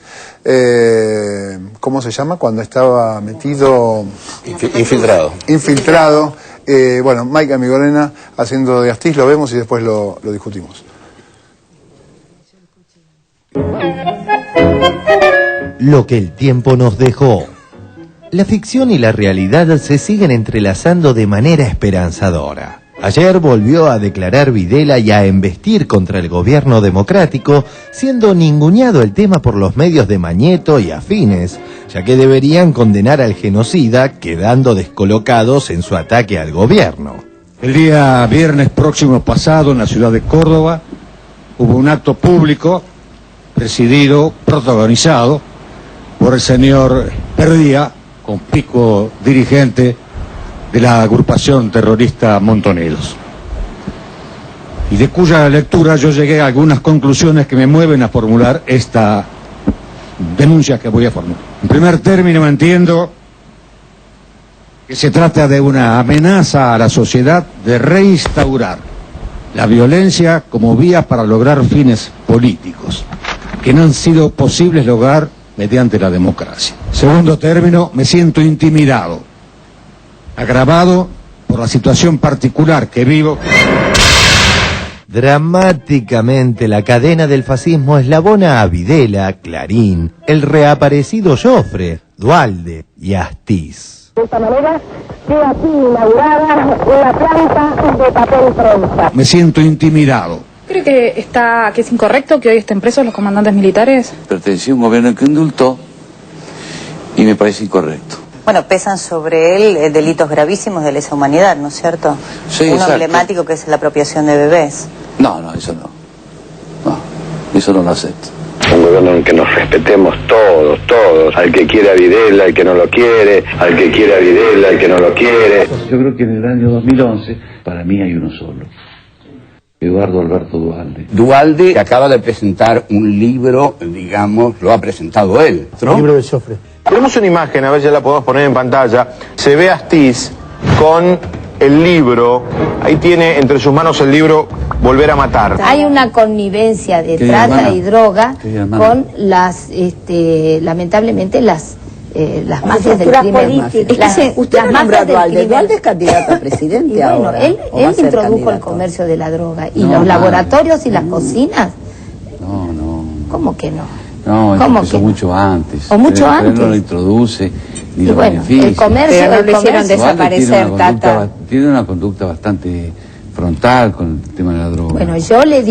¿cómo se llama? Cuando estaba metido... Infiltrado. Bueno, Maika Migorena haciendo de Astiz, lo vemos y después lo discutimos. Lo que el tiempo nos dejó. La ficción y la realidad se siguen entrelazando de manera esperanzadora. Ayer volvió a declarar Videla y a embestir contra el gobierno democrático, siendo ninguneado el tema por los medios de Mañeto y afines, ya que deberían condenar al genocida, quedando descolocados en su ataque al gobierno. El día viernes próximo pasado, en la ciudad de Córdoba, hubo un acto público, presidido, protagonizado, por el señor Perdía, conspicuo dirigente de la agrupación terrorista Montoneros, y de cuya lectura yo llegué a algunas conclusiones que me mueven a formular esta denuncia que voy a formular. En primer término, entiendo que se trata de una amenaza a la sociedad de reinstaurar la violencia como vía para lograr fines políticos que no han sido posibles lograr mediante la democracia. Segundo término, me siento intimidado, agravado por la situación particular que vivo. Dramáticamente, la cadena del fascismo eslabona a Videla, Clarín, el reaparecido Joffre, Duhalde y Astiz. De esta manera queda aquí inaugurada la planta de papel prensa. Me siento intimidado. ¿Cree que es incorrecto que hoy estén presos los comandantes militares? Pertenecía a un gobierno que indultó y me parece incorrecto. Bueno, pesan sobre él delitos gravísimos de lesa humanidad, ¿no es cierto? Sí, uno exacto. emblemático que es la apropiación de bebés. No, eso no. No, eso no lo acepto. Un gobierno en el que nos respetemos todos, al que quiere a Videla, al que no lo quiere, al que quiere a Videla, al que no lo quiere. Yo creo que en el año 2011, para mí hay uno solo. Eduardo Alberto Duhalde. Duhalde que acaba de presentar un libro, digamos, lo ha presentado él, ¿no? El libro de Joffre. Tenemos una imagen, a ver si la podemos poner en pantalla. Se ve a Astiz con el libro, ahí tiene entre sus manos el libro Volver a Matar. Hay una connivencia de trata y droga con las, lamentablemente, las mafias del crimen. Usted no nombró a Duhalde. Duhalde es candidato a presidente y bueno, ahora. Él introdujo el comercio de la droga. ¿Y los laboratorios y las cocinas? No. ¿Cómo que no? No, eso empezó mucho antes. ¿O mucho antes? Él no lo introduce, ni y lo bueno, beneficia. el comercio, pero no lo hicieron desaparecer, Tata. Tiene una conducta bastante frontal con el tema de la droga. Bueno, yo le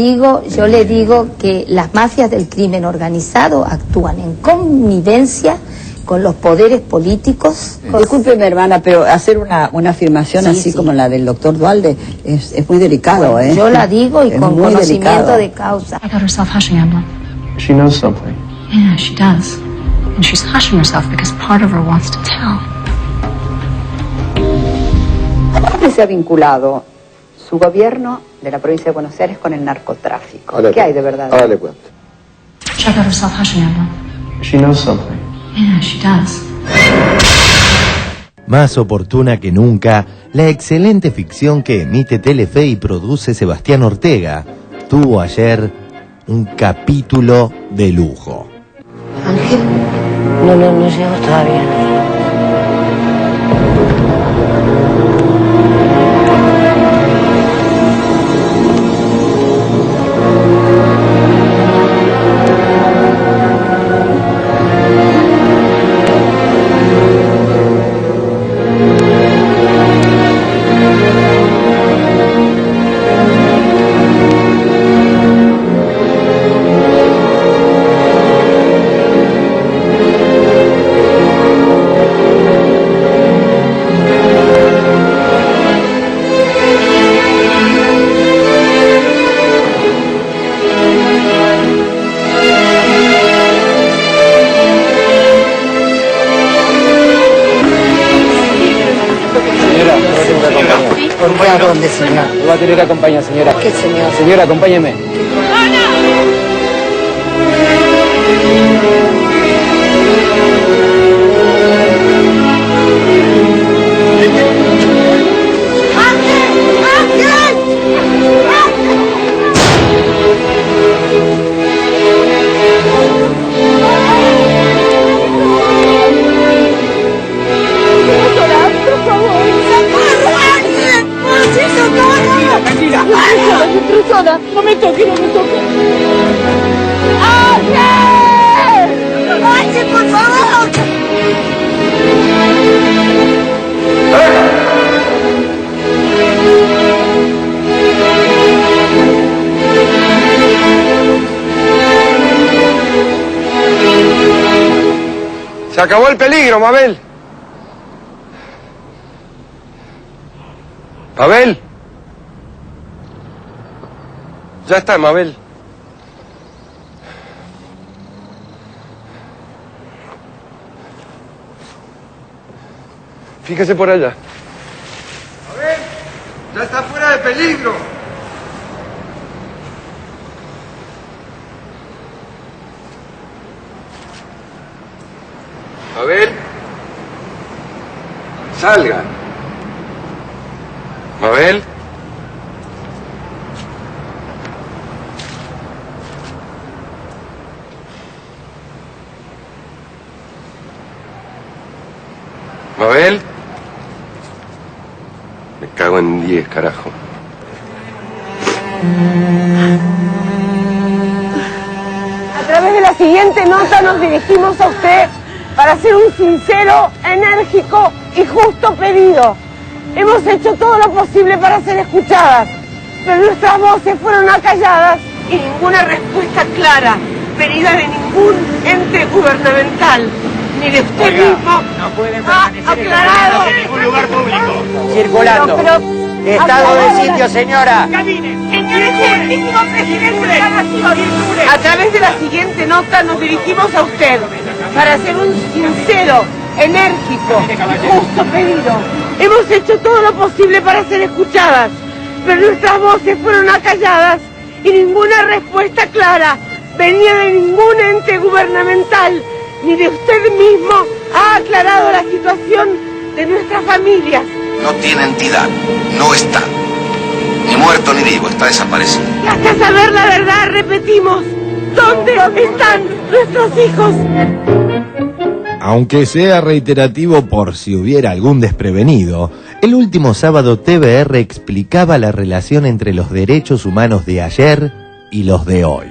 digo que las mafias del crimen organizado actúan en connivencia con los poderes políticos. Discúlpeme, hermana, pero hacer una afirmación Sí, así sí. como la del doctor Duhalde es muy delicado, Bueno, ¿eh? yo la digo y Es con muy conocimiento delicado. de causa. I got herself hushing, Emma. She knows something. Yeah, she does. And she's hushing herself because part of her wants to tell. ¿Cómo se ha vinculado su gobierno de la provincia de Buenos Aires con el narcotráfico? ¿Qué hay de verdad? Ahora le cuento. She got herself hushing, Emma. She knows something. Yeah, she does. Más oportuna que nunca, la excelente ficción que emite Telefe y produce Sebastián Ortega tuvo ayer un capítulo de lujo. Ángel, no llego todavía. ¿A dónde, señor? Lo va a tener que acompañar, señora. ¿Qué, señor? Señora, acompáñeme. No me toque, no me toque. ¡Ángel! ¡Ángel, por favor! Se acabó el peligro, Mabel. Mabel. Ya está, Mabel. Fíjese por allá. Mabel, ya está fuera de peligro. Mabel. Salga. Mabel. Mabel. Me cago en 10, carajo. A través de la siguiente nota nos dirigimos a usted para hacer un sincero, enérgico y justo pedido. Hemos hecho todo lo posible para ser escuchadas, pero nuestras voces fueron acalladas y ninguna respuesta clara venida de ningún ente gubernamental, ni de usted mismo, ha aclarado en ningún lugar público. Circulando. Estado de sitio, señora. Señor excelentísimo presidente de la Nación, a través de la siguiente nota nos dirigimos a usted para hacer un sincero, enérgico y justo pedido. Hemos hecho todo lo posible para ser escuchadas, pero nuestras voces fueron acalladas y ninguna respuesta clara venía de ningún ente gubernamental, ni de usted mismo ha aclarado la situación de nuestras familias. No tiene entidad, no está. Ni muerto ni vivo, está desaparecido. Y hasta saber la verdad, repetimos, ¿dónde están nuestros hijos? Aunque sea reiterativo por si hubiera algún desprevenido, el último sábado TVR explicaba la relación entre los derechos humanos de ayer y los de hoy.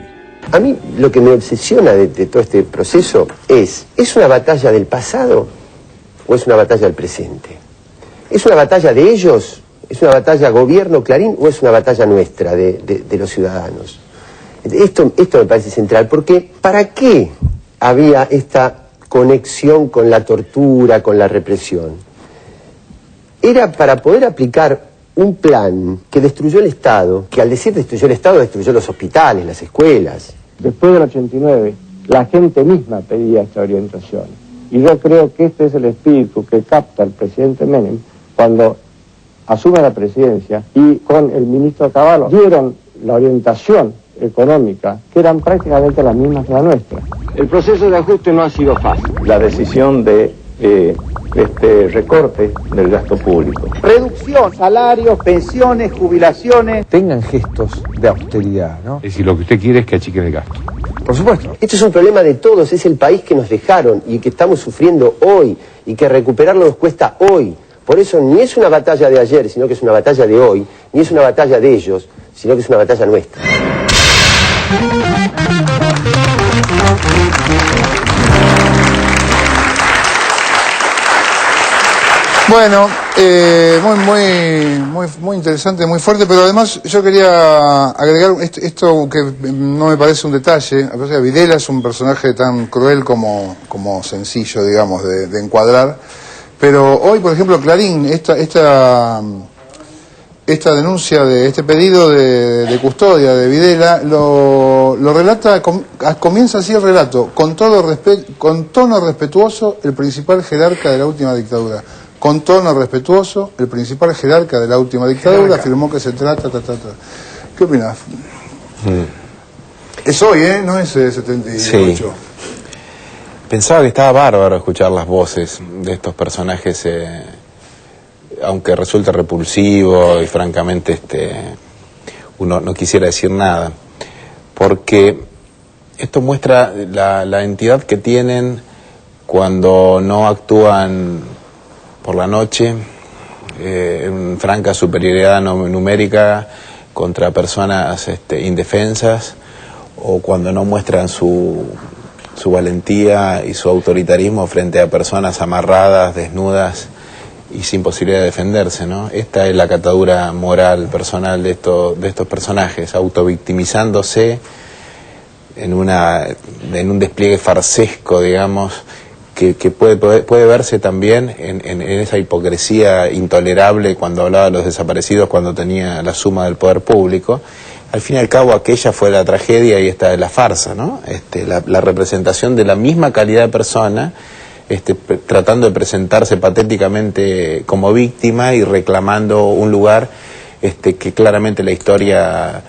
A mí lo que me obsesiona de todo este proceso ¿es una batalla del pasado o es una batalla del presente? ¿Es una batalla de ellos? ¿Es una batalla gobierno, Clarín, o es una batalla nuestra, de los ciudadanos? Esto me parece central, porque ¿para qué había esta desconexión con la tortura, con la represión. Era para poder aplicar un plan que destruyó el Estado, que al decir destruyó el Estado, destruyó los hospitales, las escuelas. Después del 89, la gente misma pedía esta orientación. Y yo creo que este es el espíritu que capta el presidente Menem cuando asume la presidencia y con el ministro Cavallo dieron la orientación económica, que eran prácticamente las mismas que la nuestra. El proceso de ajuste no ha sido fácil. La decisión de este recorte del gasto público. Reducción, salarios, pensiones, jubilaciones. Tengan gestos de austeridad, ¿no? Es decir, lo que usted quiere es que achiquen el gasto. Por supuesto. Esto es un problema de todos, es el país que nos dejaron y que estamos sufriendo hoy y que recuperarlo nos cuesta hoy. Por eso ni es una batalla de ayer, sino que es una batalla de hoy, ni es una batalla de ellos, sino que es una batalla nuestra. Bueno, muy interesante, muy fuerte, pero además yo quería agregar esto que no me parece un detalle. O sea, Videla es un personaje tan cruel como sencillo, digamos, de encuadrar. Pero hoy, por ejemplo, Clarín, esta denuncia, de este pedido de custodia de Videla, lo relata, comienza así el relato: con tono respetuoso, el principal jerarca de la última dictadura. Con tono respetuoso, el principal jerarca de la última dictadura afirmó que se trata, ¿Qué opinás? Es hoy, no es 78. Sí. Pensaba que estaba bárbaro escuchar las voces de estos personajes, aunque resulte repulsivo y francamente uno no quisiera decir nada, porque esto muestra la entidad que tienen cuando no actúan por la noche, en franca superioridad numérica contra personas indefensas, o cuando no muestran su valentía y su autoritarismo frente a personas amarradas, desnudas y sin posibilidad de defenderse, ¿no? Esta es la catadura moral personal de estos personajes, autovictimizándose en un despliegue farsesco, digamos, que puede verse también en esa hipocresía intolerable cuando hablaba de los desaparecidos, cuando tenía la suma del poder público. Al fin y al cabo, aquella fue la tragedia y esta es la farsa, ¿no? La representación de la misma calidad de persona, tratando de presentarse patéticamente como víctima y reclamando un lugar que claramente la historia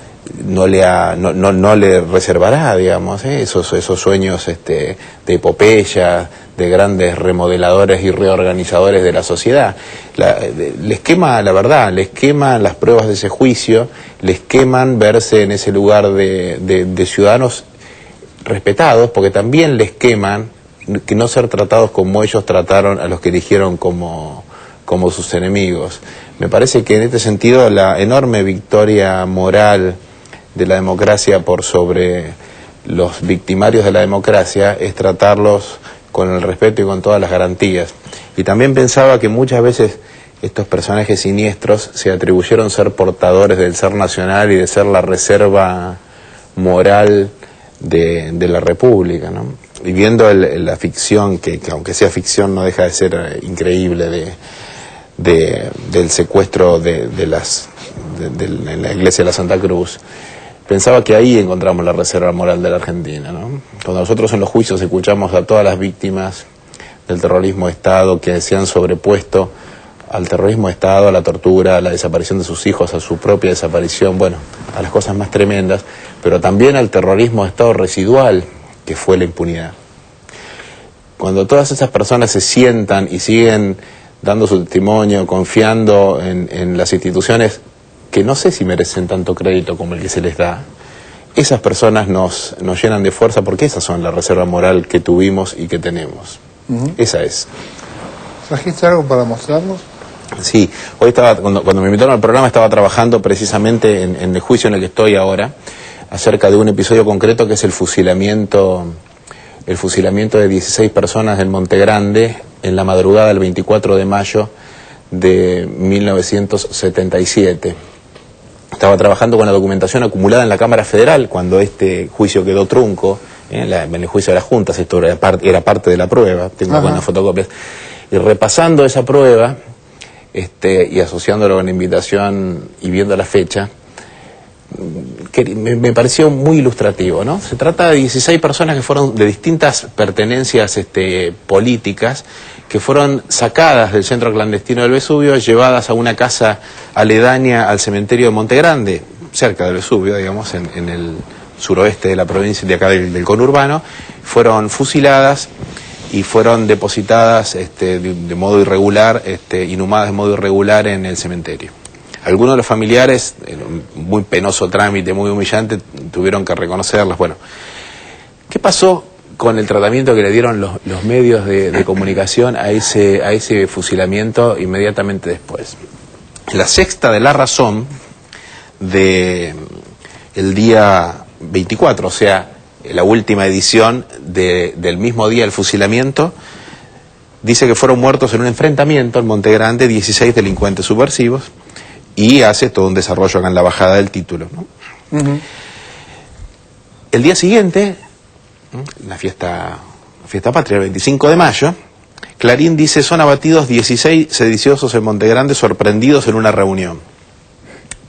no le reservará, digamos, esos sueños de epopeya, de grandes remodeladores y reorganizadores de la sociedad. Les quema la verdad, les queman las pruebas de ese juicio, les queman verse en ese lugar de ciudadanos respetados, porque también les queman que no ser tratados como ellos trataron a los que eligieron como sus enemigos. Me parece que en este sentido la enorme victoria moral de la democracia por sobre los victimarios de la democracia es tratarlos con el respeto y con todas las garantías. Y también pensaba que muchas veces estos personajes siniestros se atribuyeron ser portadores del ser nacional y de ser la reserva moral de la República, ¿no? Y viendo la ficción, que aunque sea ficción no deja de ser increíble, del secuestro en la iglesia de la Santa Cruz, pensaba que ahí encontramos la reserva moral de la Argentina, ¿no? Cuando nosotros en los juicios escuchamos a todas las víctimas del terrorismo de Estado que se han sobrepuesto al terrorismo de Estado, a la tortura, a la desaparición de sus hijos, a su propia desaparición, bueno, a las cosas más tremendas, pero también al terrorismo de Estado residual, que fue la impunidad. Cuando todas esas personas se sientan y siguen dando su testimonio, confiando en las instituciones, que no sé si merecen tanto crédito como el que se les da, esas personas nos llenan de fuerza, porque esas son la reserva moral que tuvimos y que tenemos. Esa es. ¿Trajiste algo para mostrarnos? Sí, hoy cuando me invitaron al programa estaba trabajando precisamente en el juicio en el que estoy ahora, acerca de un episodio concreto que es el fusilamiento de 16 personas en Monte Grande en la madrugada del 24 de mayo de 1977. Estaba trabajando con la documentación acumulada en la Cámara Federal cuando este juicio quedó trunco en el juicio de las juntas, esto era parte de la prueba, tengo buenas fotocopias, y repasando esa prueba, y asociándolo con la invitación y viendo la fecha, que me pareció muy ilustrativo, ¿no? Se trata de 16 personas que fueron de distintas pertenencias políticas, que fueron sacadas del centro clandestino del Vesubio, llevadas a una casa aledaña al cementerio de Monte Grande, cerca del Vesubio, digamos, en el suroeste de la provincia, de acá del conurbano, fueron fusiladas y fueron depositadas de modo irregular, inhumadas de modo irregular en el cementerio. Algunos de los familiares, en un muy penoso trámite, muy humillante, tuvieron que reconocerlas. Bueno, ¿qué pasó con el tratamiento que le dieron los medios de comunicación a ese fusilamiento inmediatamente después? La sexta de La Razón, del día 24, o sea, la última edición del mismo día del fusilamiento, dice que fueron muertos en un enfrentamiento en Monte Grande 16 delincuentes subversivos, y hace todo un desarrollo acá en la bajada del título, ¿no? El día siguiente, la fiesta patria, el 25 de mayo, Clarín dice: son abatidos 16 sediciosos en Monte Grande sorprendidos en una reunión.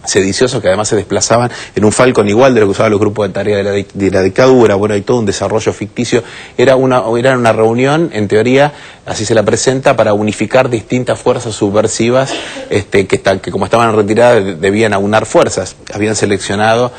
Sediciosos que además se desplazaban en un Falcon igual de lo que usaban los grupos de tarea de la dictadura. Bueno, hay todo un desarrollo ficticio. Era una reunión, en teoría, así se la presenta, para unificar distintas fuerzas subversivas que como estaban en retirada debían aunar fuerzas. Habían seleccionado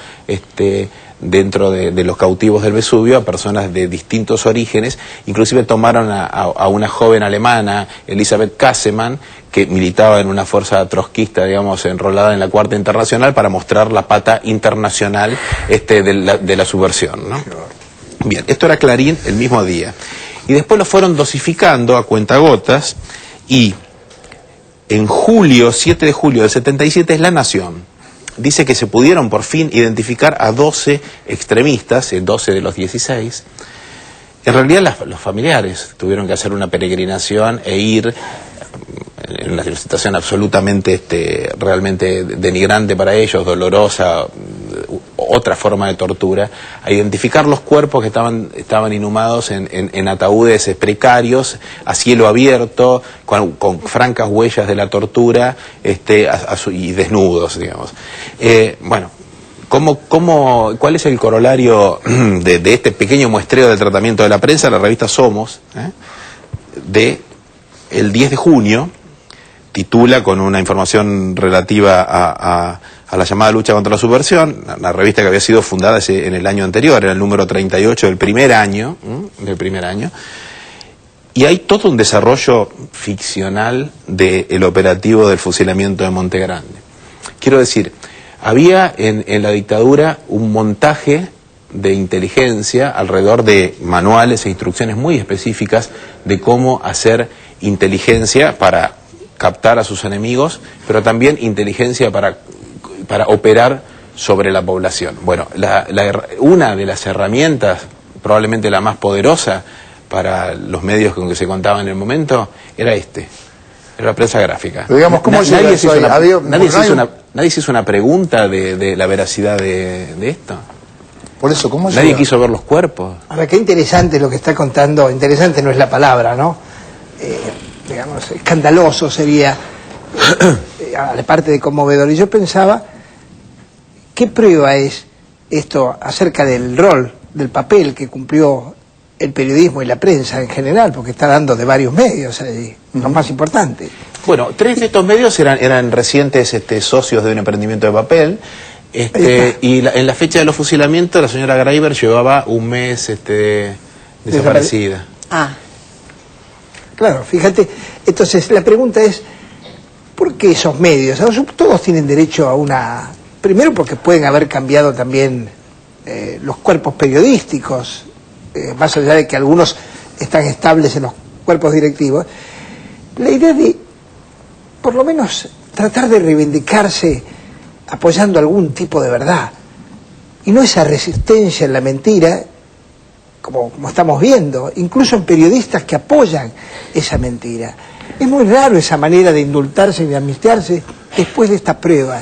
dentro de los cautivos del Vesubio a personas de distintos orígenes, inclusive tomaron a una joven alemana, Elisabeth Kassemann, que militaba en una fuerza trotskista, digamos, enrolada en la Cuarta Internacional, para mostrar la pata internacional de la subversión, ¿no? Bien, esto era Clarín el mismo día. Y después lo fueron dosificando a cuentagotas, y en julio, 7 de julio del 77, es La Nación. Dice que se pudieron por fin identificar a 12 extremistas, 12 de los 16. En realidad los familiares tuvieron que hacer una peregrinación e ir, en una situación absolutamente realmente denigrante para ellos, dolorosa, otra forma de tortura, a identificar los cuerpos que estaban inhumados en ataúdes precarios, a cielo abierto, con francas huellas de la tortura, y desnudos, digamos. Bueno, ¿cuál es el corolario de este pequeño muestreo del tratamiento de la prensa? La revista Somos, de el 10 de junio, titula con una información relativa a la llamada lucha contra la subversión, una revista que había sido fundada en el año anterior, era el número 38 del primer año, y hay todo un desarrollo ficcional del operativo del fusilamiento de Monte Grande. Quiero decir, había en la dictadura un montaje de inteligencia alrededor de manuales e instrucciones muy específicas de cómo hacer inteligencia para captar a sus enemigos, pero también inteligencia para operar sobre la población. Bueno, una de las herramientas, probablemente la más poderosa para los medios con que se contaba en el momento, era la prensa gráfica. Pero digamos, ¿cómo nadie se hizo una pregunta de la veracidad de esto. Por eso, ¿cómo nadie quiso ver los cuerpos. Ahora, qué interesante lo que está contando. Interesante no es la palabra, ¿no? Digamos, escandaloso sería, aparte de conmovedor. Y yo pensaba, ¿qué prueba es esto acerca del rol, del papel que cumplió el periodismo y la prensa en general? Porque está dando de varios medios allí, los más importantes. Bueno, 3 de estos medios eran recientes socios de un emprendimiento de papel. Y en la fecha de los fusilamientos, la señora Greiber llevaba un mes desaparecida. Claro, fíjate, entonces la pregunta es, ¿por qué esos medios? Todos tienen derecho a una... Primero porque pueden haber cambiado también los cuerpos periodísticos, más allá de que algunos están estables en los cuerpos directivos. La idea de, por lo menos, tratar de reivindicarse apoyando algún tipo de verdad, y no esa resistencia en la mentira, como estamos viendo, incluso en periodistas que apoyan esa mentira. Es muy raro esa manera de indultarse y de amnistiarse después de esta prueba.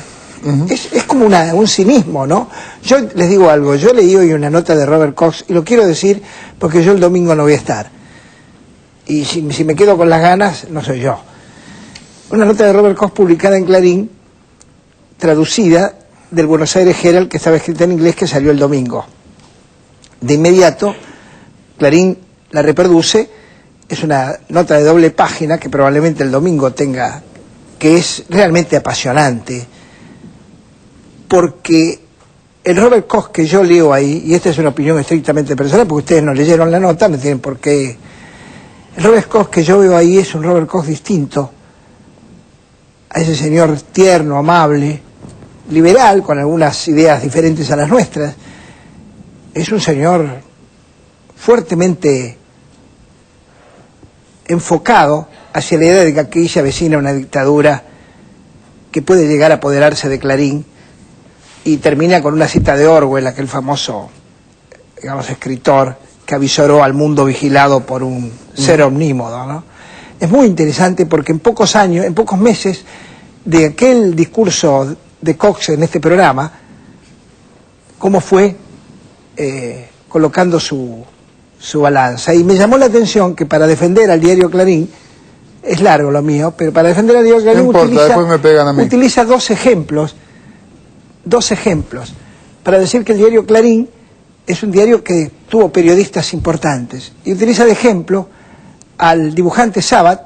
Es como un cinismo, ¿no? Yo les digo algo, yo leí hoy una nota de Robert Cox, y lo quiero decir porque yo el domingo no voy a estar. Y si me quedo con las ganas, no soy yo. Una nota de Robert Cox publicada en Clarín, traducida del Buenos Aires Herald, que estaba escrita en inglés, que salió el domingo. De inmediato, Clarín la reproduce, es una nota de doble página que probablemente el domingo tenga, que es realmente apasionante, porque el Robert Cox que yo leo ahí, y esta es una opinión estrictamente personal, porque ustedes no leyeron la nota, no tienen por qué. El Robert Cox que yo veo ahí es un Robert Cox distinto a ese señor tierno, amable, liberal, con algunas ideas diferentes a las nuestras. Es un señor fuertemente enfocado hacia la idea de que aquí se avecina una dictadura que puede llegar a apoderarse de Clarín, y termina con una cita de Orwell, aquel famoso, digamos, escritor que avisoró al mundo vigilado por un ser omnímodo, ¿no? Es muy interesante porque en pocos años, en pocos meses de aquel discurso de Cox en este programa, cómo fue colocando su balanza. Y me llamó la atención que para defender al diario Clarín, es largo lo mío, pero para defender al diario Clarín no importa, después me pegan a mí. Utiliza dos ejemplos para decir que el diario Clarín es un diario que tuvo periodistas importantes, y utiliza de ejemplo al dibujante Sabat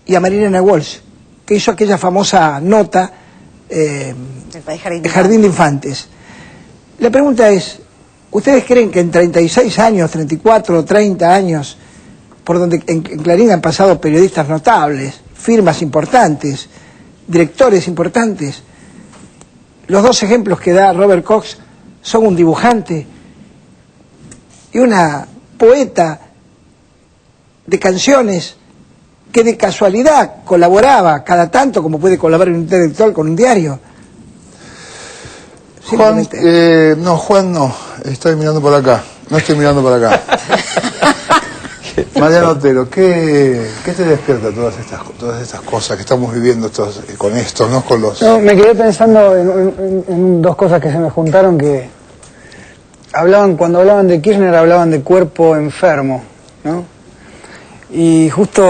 y a Marilena Walsh, que hizo aquella famosa nota El Jardín de Infantes. La pregunta es, ¿ustedes creen que en 36 años, 34 o 30 años, por donde en Clarín han pasado periodistas notables, firmas importantes, directores importantes, los dos ejemplos que da Robert Cox son un dibujante y una poeta de canciones que de casualidad colaboraba cada tanto, como puede colaborar un intelectual con un diario? Juan, Juan no, estoy mirando por acá, no estoy mirando por acá. Mariano Otero, ¿qué te despierta todas estas cosas que estamos viviendo con esto, no con los...? No, me quedé pensando en dos cosas que se me juntaron, que cuando hablaban de Kirchner hablaban de cuerpo enfermo, ¿no? Y justo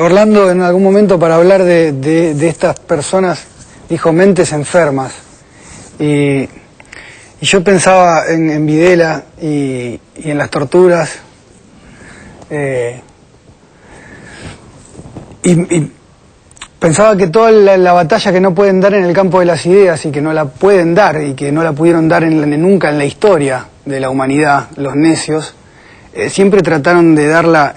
Orlando en algún momento, para hablar de estas personas, dijo mentes enfermas. Y yo pensaba en Videla y en las torturas, y pensaba que toda la batalla que no pueden dar en el campo de las ideas, y que no la pueden dar y que no la pudieron dar nunca en la historia de la humanidad, los necios, siempre trataron de darla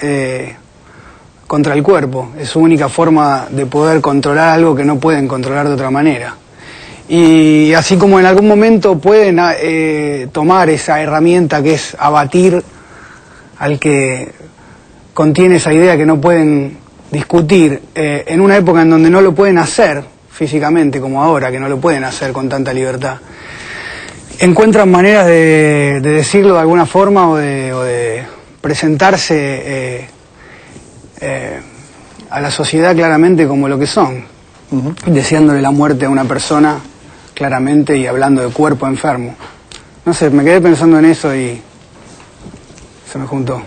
contra el cuerpo. Es su única forma de poder controlar algo que no pueden controlar de otra manera. Y así como en algún momento pueden tomar esa herramienta que es abatir al que contiene esa idea que no pueden discutir, en una época en donde no lo pueden hacer físicamente, como ahora, que no lo pueden hacer con tanta libertad, encuentran maneras de decirlo de alguna forma, o de presentarse a la sociedad claramente como lo que son, deseándole la muerte a una persona claramente y hablando de cuerpo enfermo. No sé, me quedé pensando en eso y se me juntó.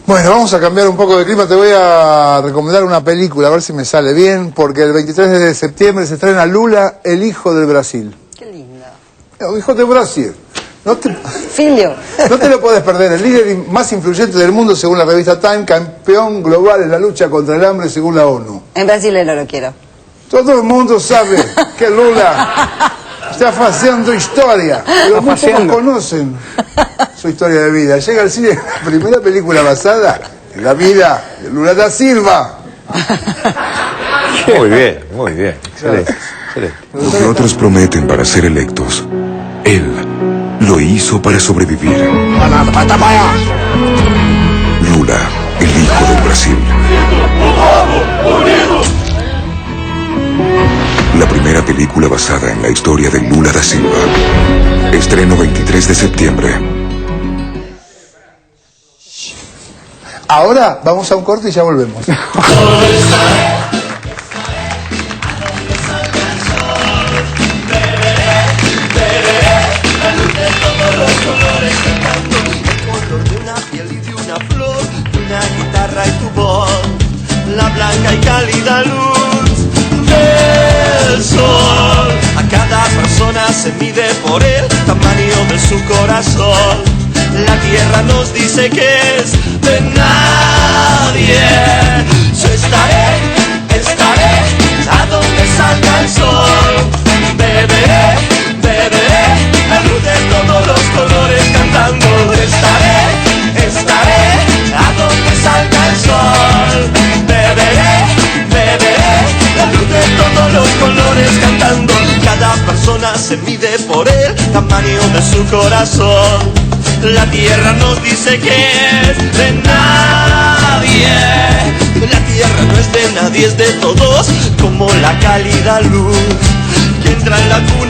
Bueno, vamos a cambiar un poco de clima. Te voy a recomendar una película, a ver si me sale bien, porque el 23 de septiembre se estrena Lula, el hijo del Brasil. Qué lindo. El hijo del Brasil. Filio. No te lo puedes perder. El líder más influyente del mundo, según la revista Time, campeón global en la lucha contra el hambre, según la ONU. En Brasil no lo quiero. Todo el mundo sabe que Lula está haciendo historia, pero muy pocos conocen su historia de vida. Llega al cine la primera película basada en la vida de Lula da Silva. Muy bien, muy bien. Excelente, excelente. Lo que otros prometen para ser electos, él lo hizo para sobrevivir. Lula, el hijo del Brasil. La primera película basada en la historia de Lula da Silva. Estreno 23 de septiembre. Ahora vamos a un corte y ya volvemos. su corazón. La tierra nos dice que es de nadie. Yo estaré a donde salga el sol. Beberé la luz de todos los colores cantando. Estaré a donde salga el sol. Beberé la luz de todos los colores cantando. Cada persona se mide por el tamaño de su corazón. La tierra nos dice que es de nadie. La tierra no es de nadie, es de todos, como la cálida luz que entra en la cuna